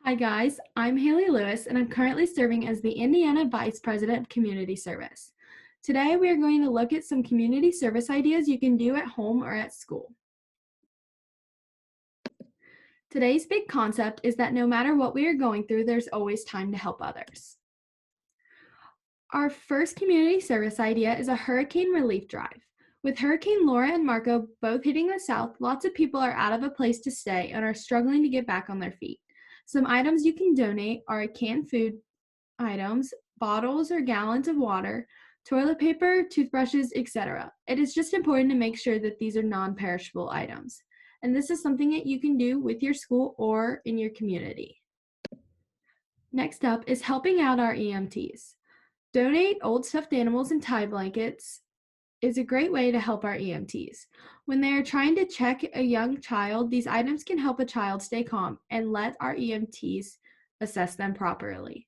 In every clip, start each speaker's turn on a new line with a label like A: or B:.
A: Hi guys, I'm Hayley Lewis and I'm currently serving as the Indiana Vice President of Community Service. Today we are going to look at some community service ideas you can do at home or at school. Today's big concept is that no matter what we are going through, there's always time to help others. Our first community service idea is a hurricane relief drive. With Hurricane Laura and Marco both hitting the south, lots of people are out of a place to stay and are struggling to get back on their feet. Some items you can donate are canned food items, bottles or gallons of water, toilet paper, toothbrushes, etc. It is just important to make sure that these are non-perishable items. And this is something that you can do with your school or in your community. Next up is helping out our EMTs. Donate old stuffed animals and tie blankets is a great way to help our EMTs. When they are trying to check a young child, these items can help a child stay calm and let our EMTs assess them properly.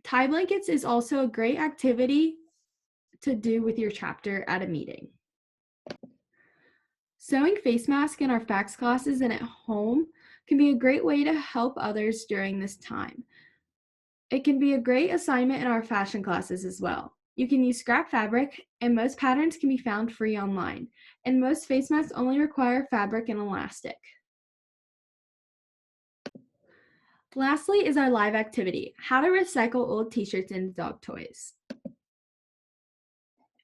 A: Tie blankets is also a great activity to do with your chapter at a meeting. Sewing face masks in our FACS classes and at home can be a great way to help others during this time. It can be a great assignment in our fashion classes as well. You can use scrap fabric, and most patterns can be found free online, and most face masks only require fabric and elastic. Lastly is our live activity, how to recycle old t-shirts into dog toys.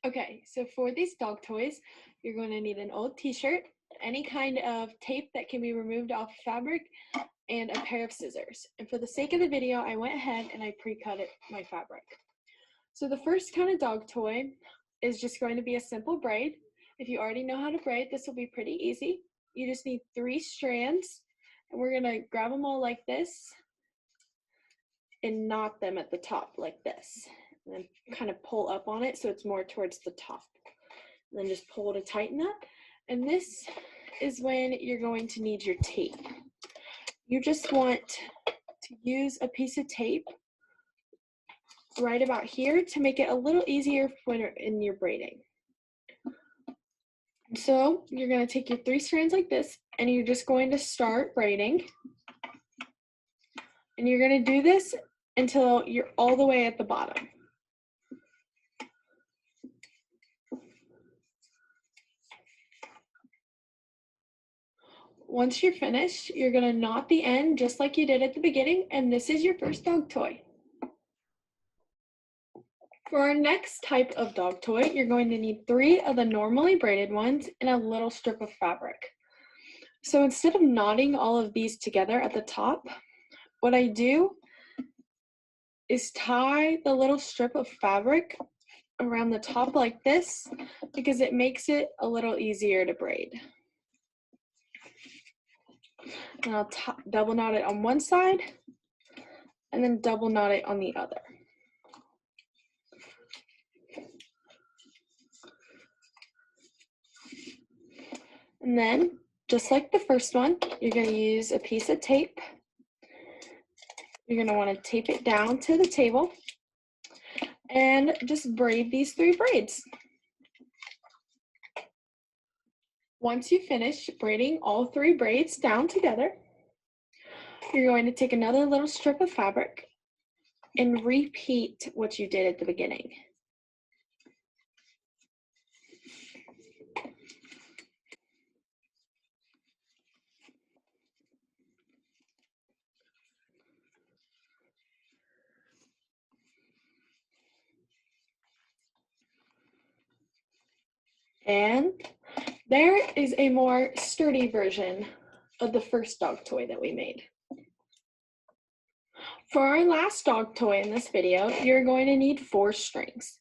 B: Okay, so for these dog toys, you're going to need an old t-shirt, any kind of tape that can be removed off fabric, and a pair of scissors. And for the sake of the video, I went ahead and I pre-cut my fabric. So the first kind of dog toy is just going to be a simple braid. If you already know how to braid, this will be pretty easy. You just need 3 strands, and we're going to grab them all like this and knot them at the top like this. And then kind of pull up on it so it's more towards the top. And then just pull to tighten that. And this is when you're going to need your tape. You just want to use a piece of tape right about here to make it a little easier in your braiding. So you're going to take your 3 strands like this, and you're just going to start braiding. And you're going to do this until you're all the way at the bottom. Once you're finished, you're going to knot the end just like you did at the beginning, and this is your first dog toy. For our next type of dog toy, you're going to need 3 of the normally braided ones and a little strip of fabric. So instead of knotting all of these together at the top, what I do is tie the little strip of fabric around the top like this, because it makes it a little easier to braid. And I'll double knot it on one side and then double knot it on the other. And then, just like the first one, you're going to use a piece of tape. You're going to want to tape it down to the table and just braid these 3 braids. Once you finish braiding all 3 braids down together, you're going to take another little strip of fabric and repeat what you did at the beginning. And there is a more sturdy version of the first dog toy that we made. For our last dog toy in this video, you're going to need 4 strings.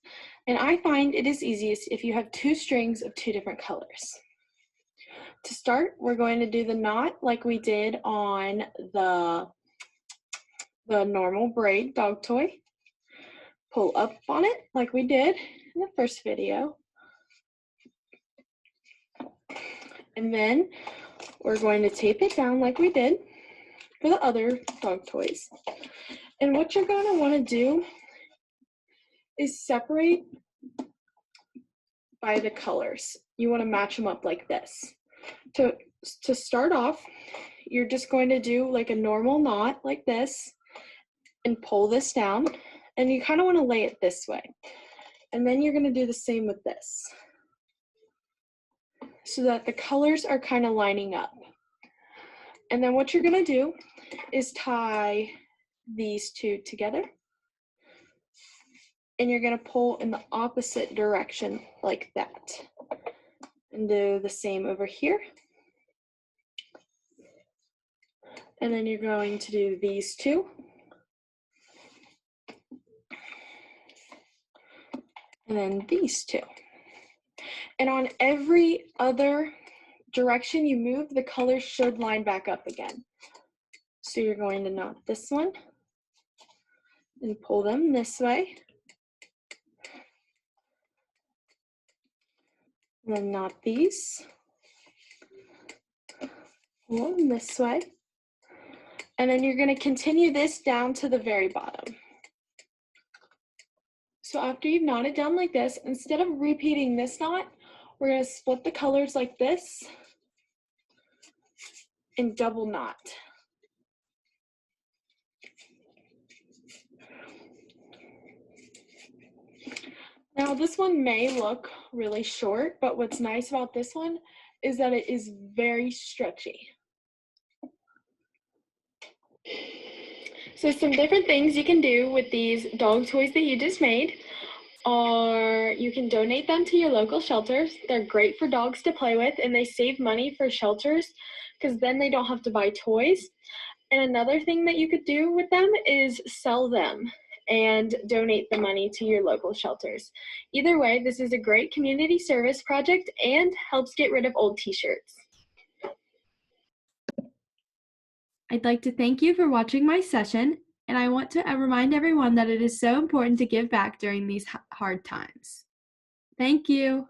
B: And I find it is easiest if you have 2 strings of 2 different colors. To start, we're going to do the knot like we did on the normal braid dog toy. Pull up on it like we did in the first video. And then we're going to tape it down like we did for the other dog toys. And what you're going to want to do is separate by the colors. You want to match them up like this. To start off, you're just going to do like a normal knot like this and pull this down, and you kind of want to lay it this way. And then you're going to do the same with this so that the colors are kind of lining up. And then what you're going to do is tie these two together, and you're going to pull in the opposite direction like that, and do the same over here. And then you're going to do these two, and then these two. And on every other direction you move, the colors should line back up again. So you're going to knot this one and pull them this way. And then knot these, pull them this way. And then you're going to continue this down to the very bottom. So after you've knotted down like this, instead of repeating this knot, we're going to split the colors like this and double knot. Now this one may look really short, but what's nice about this one is that it is very stretchy. So some different things you can do with these dog toys that you just made are you can donate them to your local shelters. They're great for dogs to play with, and they save money for shelters because then they don't have to buy toys. And another thing that you could do with them is sell them and donate the money to your local shelters. Either way, this is a great community service project and helps get rid of old t-shirts.
A: I'd like to thank you for watching my session, and I want to remind everyone that it is so important to give back during these hard times. Thank you.